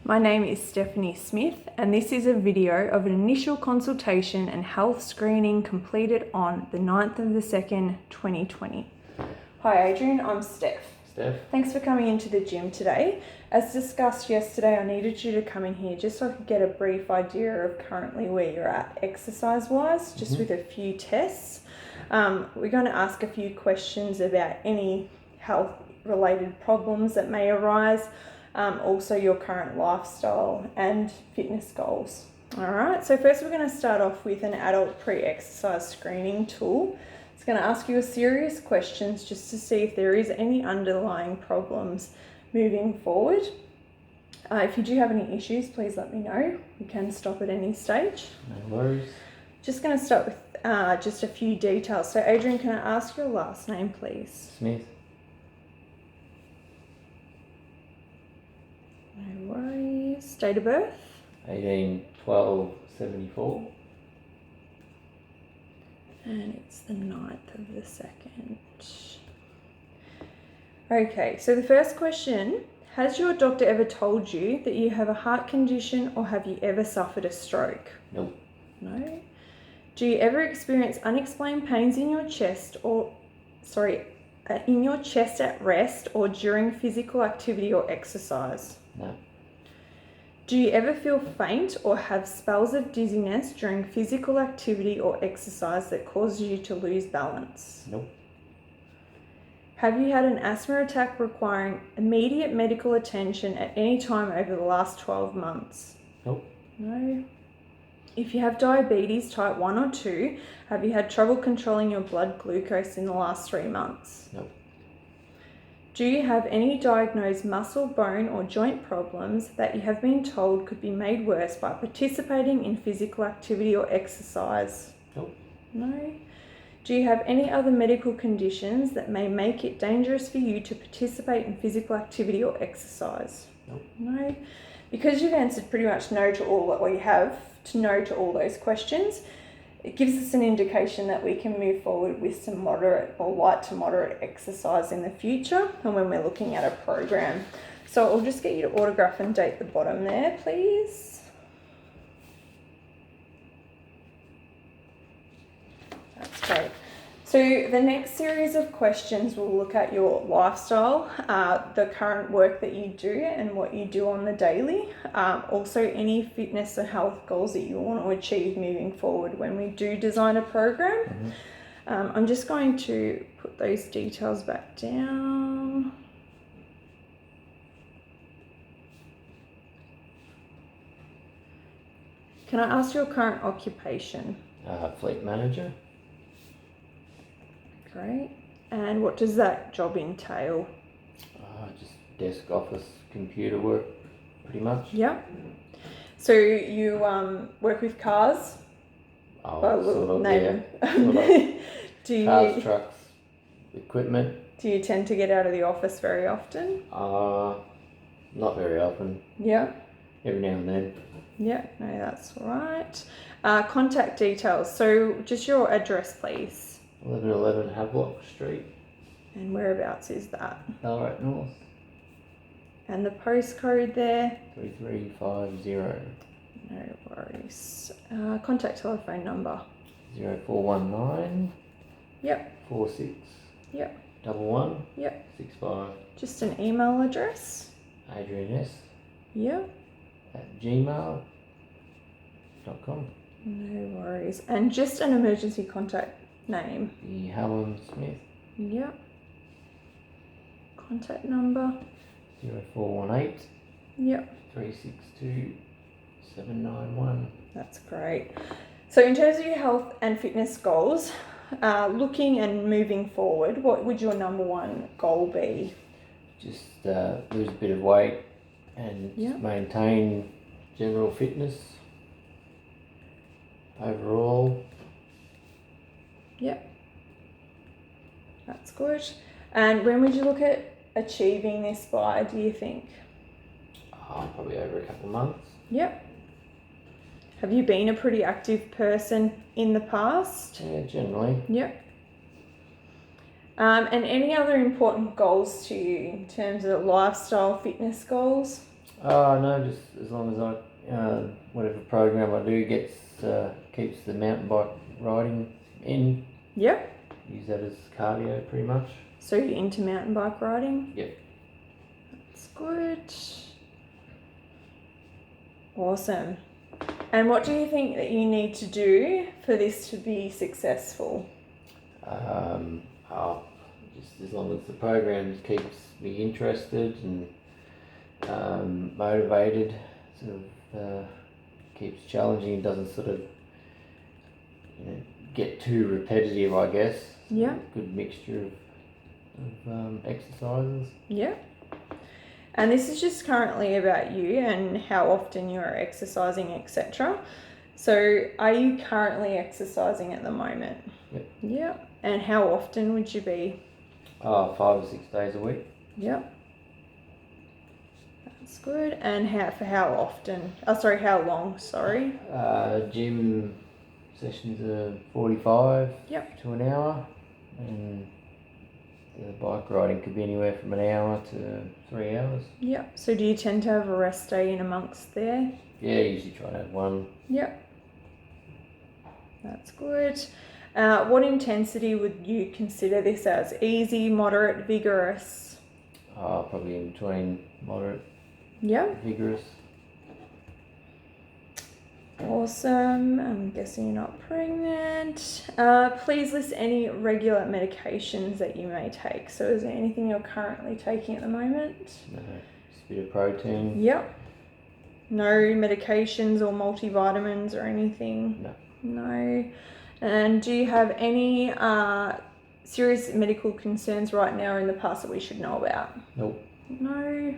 My name is Stephanie Smith, and this is a video of an initial consultation and health screening completed on the 9th of the 2nd, 2020. Hi Adrian, I'm Steph. Thanks for coming into the gym today. As discussed yesterday, I needed you to come in here just so I could get a brief idea of currently where you're at exercise-wise, just with a few tests. We're going to ask a few questions about any health-related problems that may arise. Also your current lifestyle and fitness goals. Alright, so first we're going to start off with an adult pre-exercise screening tool. It's going to ask you a series of questions just to see if there is any underlying problems moving forward. If you do have any issues, please let me know. You can stop at any stage. No worries. Just going to start with just a few details. So Adrian, can I ask your last name please? Smith. No worries. Date of birth? 18/12/74. And it's the 9th of the 2nd. Okay, so the first question, has your doctor ever told you that you have a heart condition or have you ever suffered a stroke? Nope. No. Do you ever experience unexplained pains in your chest in your chest at rest or during physical activity or exercise? No. Do you ever feel faint or have spells of dizziness during physical activity or exercise that causes you to lose balance? Nope. Have you had an asthma attack requiring immediate medical attention at any time over the last 12 months? Nope. No. If you have diabetes type 1 or 2, have you had trouble controlling your blood glucose in the last 3 months? Nope. Do you have any diagnosed muscle, bone or joint problems that you have been told could be made worse by participating in physical activity or exercise? Nope. No. Do you have any other medical conditions that may make it dangerous for you to participate in physical activity or exercise? Nope. No. Because you've answered pretty much no to all, or you have to no to all those questions, it gives us an indication that we can move forward with some moderate or light to moderate exercise in the future and when we're looking at a program. So I'll just get you to autograph and date the bottom there, please. That's great. So the next series of questions will look at your lifestyle, the current work that you do and what you do on the daily. Also any fitness and health goals that you want to achieve moving forward when we do design a program. I'm just going to put those details back down. Can I ask your current occupation? Fleet manager. Great. And what does that job entail? Just desk, office, computer work, pretty much. Yeah. So you work with cars? Sort of, name. Yeah. Do Cars, you trucks, equipment. do you tend to get out of the office very often? Not very often. Yeah. Every now and then. Yeah. No, that's all right. Contact details. So just your address, please. 1111 Havelock Street. And whereabouts is that? Ballarat North. And the postcode there? 3350. No worries. Contact telephone number? 0419. Yep. 46. Yep. 11. Yep. 65. Just an email address? Adrian S. Yep. @gmail.com. No worries. And just an emergency contact name? The Helen Smith. Yep. Contact number? 0418. Yep. 362 791. That's great. So in terms of your health and fitness goals, looking and moving forward, what would your number one goal be? Just lose a bit of weight and Yeah. maintain general fitness overall. Yep. That's good. And when would you look at achieving this by, do you think? Probably over a couple of months. Yep. Have you been a pretty active person in the past? Yeah, generally. Yep. And any other important goals to you in terms of lifestyle fitness goals? Oh no, just as long as whatever program I do keeps the mountain bike riding in. Yep. Use that as cardio pretty much. So you're into mountain bike riding? Yep. That's good. Awesome. And what do you think that you need to do for this to be successful? Just as long as the program keeps me interested and motivated, sort of keeps challenging and doesn't sort of get too repetitive, I guess. Yeah. Good mixture of exercises. Yeah. And this is just currently about you and how often you're exercising, etc. So are you currently exercising at the moment? Yep. Yep. And how often would you be? 5 or 6 days a week. Yep. That's good. And how often? How long, sorry. Gym sessions are 45 Yep. to an hour, and the bike riding could be anywhere from an hour to 3 hours. Yep. So do you tend to have a rest day in amongst there? Yeah, usually try to have one. Yep. That's good. What intensity would you consider this as? Easy, moderate, vigorous? Probably in between moderate, vigorous. Awesome. I'm guessing you're not pregnant. Please list any regular medications that you may take. So is there anything you're currently taking at the moment? No, just a bit of protein. Yep. No medications or multivitamins or anything? No. No. And do you have any serious medical concerns right now or in the past that we should know about? Nope. No.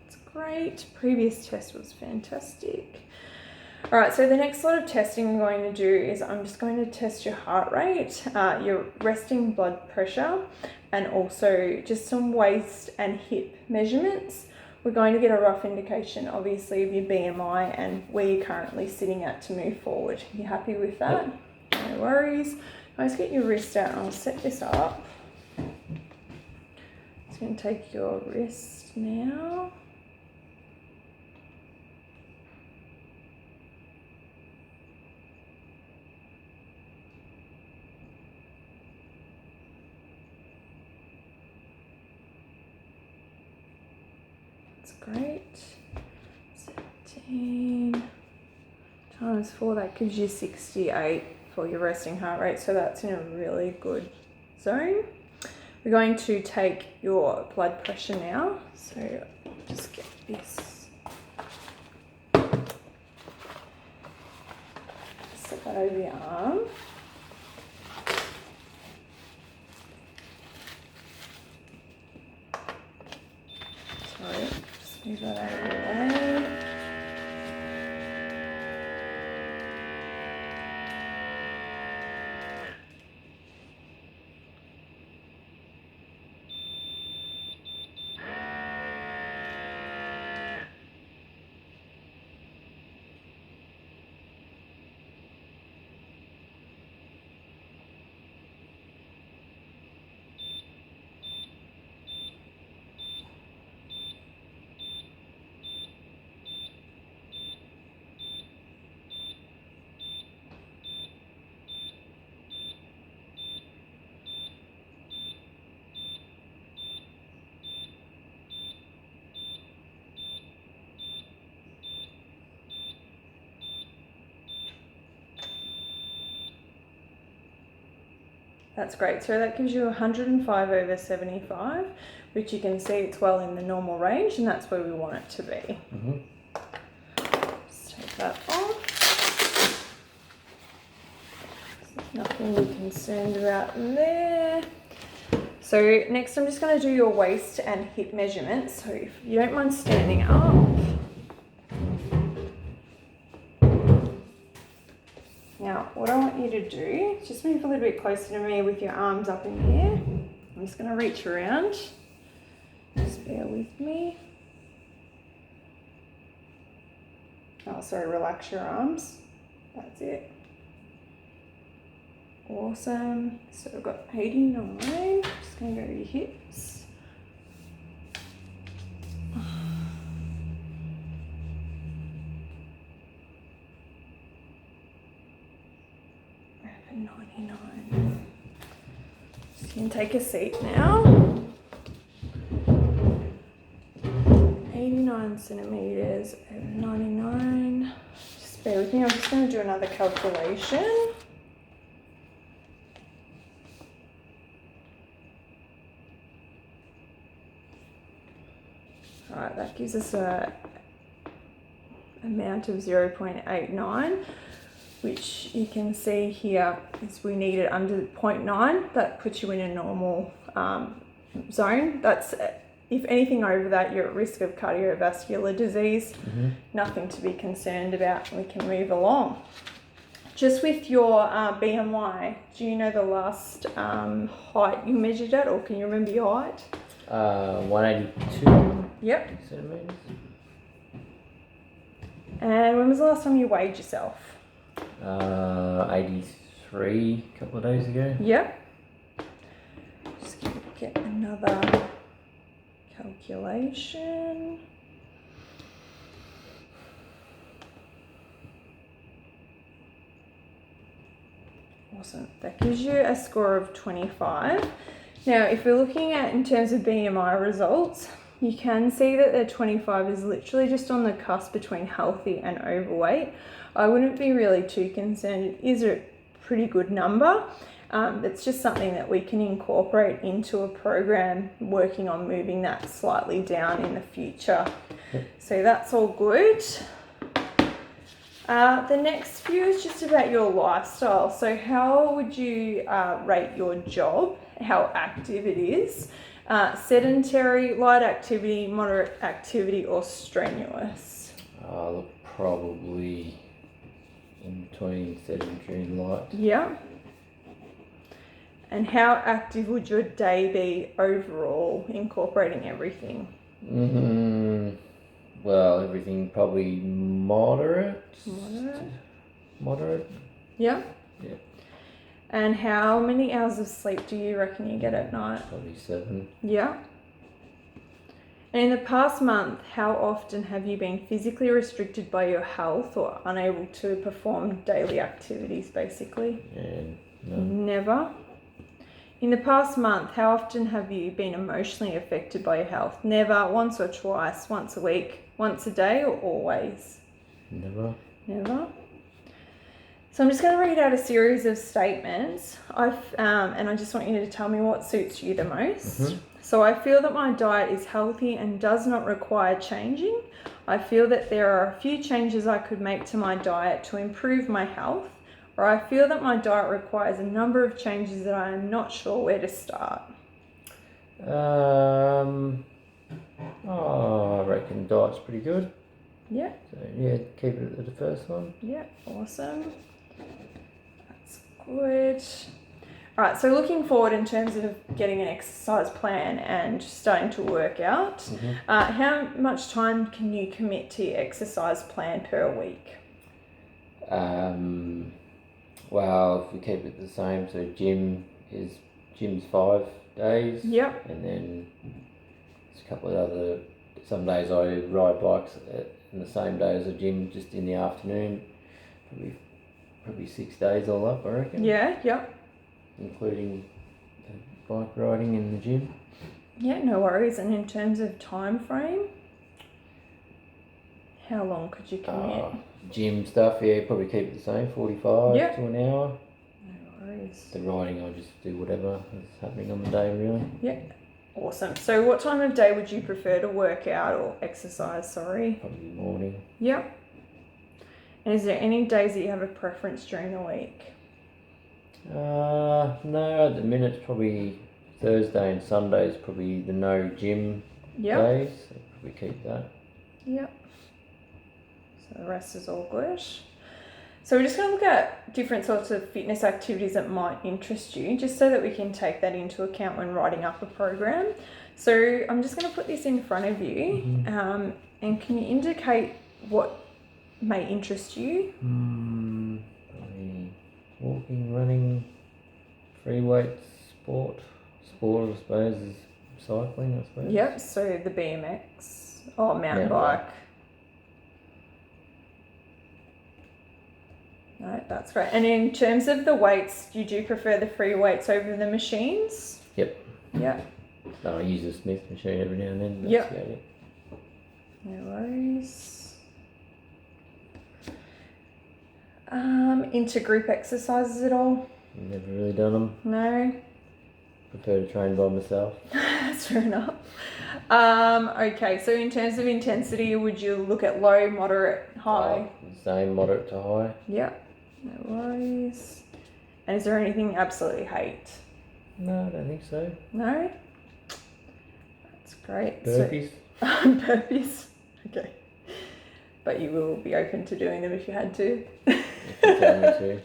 That's great. Previous test was fantastic. All right, so the next lot of testing I'm going to do is I'm just going to test your heart rate, your resting blood pressure, and also just some waist and hip measurements. We're going to get a rough indication, obviously, of your BMI and where you're currently sitting at to move forward. You happy with that? Yep. No worries. Let's get your wrist out and I'll set this up. Just going to take your wrist now. Great. 17 times 4, that gives you 68 for your resting heart rate, so that's in a really good zone. We're going to take your blood pressure now, so just get this. Set that over your arm. Sorry. Move that out of the way. That's great. So that gives you 105 over 75, which you can see it's well in the normal range, and that's where we want it to be. Just take that off. There's nothing to be concerned about there. So next I'm just going to do your waist and hip measurements. So if you don't mind standing up. Now, what I want you to do is just move a little bit closer to me with your arms up in the air. I'm just going to reach around. Just bear with me. Oh, sorry, relax your arms. That's it. Awesome. So I've got 89. Just going to go to your hips. 99. So you can take a seat now. 89 centimeters over 99. Just bear with me, I'm just going to do another calculation. Alright, that gives us a amount of 0.89, which you can see here is we need it under 0.9. That puts you in a normal zone. That's, if anything over that, you're at risk of cardiovascular disease. Nothing to be concerned about. We can move along. Just with your BMI, do you know the last height you measured at, or can you remember your height? 182 Yep. centimeters. And when was the last time you weighed yourself? 83 a couple of days ago. Yep. Just get another calculation. Awesome. That gives you a score of 25. Now, if we're looking at in terms of BMI results, you can see that the 25 is literally just on the cusp between healthy and overweight. I wouldn't be really too concerned. It is a pretty good number. It's just something that we can incorporate into a program working on moving that slightly down in the future. So that's all good. The next few is just about your lifestyle. So how would you rate your job, how active it is? Sedentary, light activity, moderate activity, or strenuous? Look, probably in between sedentary and light. Yeah. And how active would your day be overall, incorporating everything? Well, everything probably moderate. Moderate. Yeah. Yeah. And how many hours of sleep do you reckon you get at night? Probably 7. Yeah. And in the past month, how often have you been physically restricted by your health or unable to perform daily activities, basically? And no. Never. In the past month, how often have you been emotionally affected by your health? Never, once or twice, once a week, once a day, or always? Never. Never. So I'm just going to read out a series of statements, and I just want you to tell me what suits you the most. So I feel that my diet is healthy and does not require changing. I feel that there are a few changes I could make to my diet to improve my health, or I feel that my diet requires a number of changes that I am not sure where to start. I reckon diet's pretty good. Yeah. So yeah, keep it at the first one. Yeah, awesome. That's good. All right, so looking forward in terms of getting an exercise plan and starting to work out, how much time can you commit to your exercise plan per week? Well, if we keep it the same, so gym's 5 days. Yep. And then there's a couple of other, some days I ride bikes in the same day as a gym, just in the afternoon. Probably 6 days all up, I reckon. Yeah, yep. Including bike riding in the gym. Yeah, no worries. And in terms of time frame, how long could you commit? Gym stuff, yeah, probably keep it the same, 45 to an hour. No worries. The riding, I just do whatever is happening on the day, really. Yeah, awesome. So what time of day would you prefer to work out or exercise, sorry? Probably morning. Yep. And is there any days that you have a preference during the week? No, at the minute it's probably Thursday and Sunday is probably the no gym days. So probably keep that. Yep. So the rest is all good. So we're just going to look at different sorts of fitness activities that might interest you, just so that we can take that into account when writing up a program. So I'm just going to put this in front of you, and can you indicate what may interest you? Probably walking, running, free weights, sport. Sport, I suppose, is cycling, I suppose. Yep, so the BMX or mountain bike. No, that's great. And in terms of the weights, do you prefer the free weights over the machines? Yep. Yeah. No, I use a Smith machine every now and then. That's Yep. about it. No worries. Intergroup exercises at all? Never really done them. No. Prefer to train by myself. That's fair enough. Okay, so in terms of intensity, would you look at low, moderate, high? Same, moderate to high. Yep. No worries. And is there anything you absolutely hate? No, I don't think so. No? That's great. Burpees? Burpees. Okay. But you will be open to doing them if you had to. If you tell me to.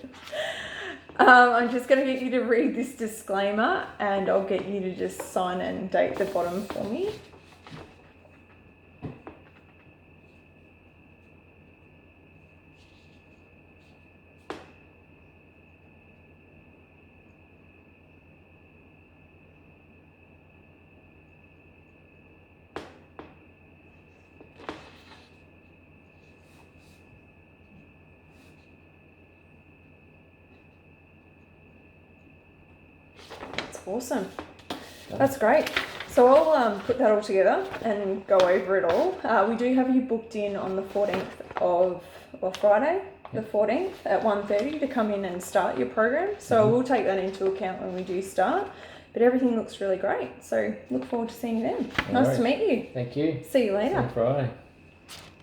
I'm just going to get you to read this disclaimer and I'll get you to just sign and date the bottom for me. Awesome. That's great. So I'll put that all together and go over it all. We do have you booked in on the 14th of, or Friday, the 14th at 1:30 to come in and start your program. So we'll take that into account when we do start. But everything looks really great. So look forward to seeing you then. Nice to meet you. Thank you. See you later. See you Friday.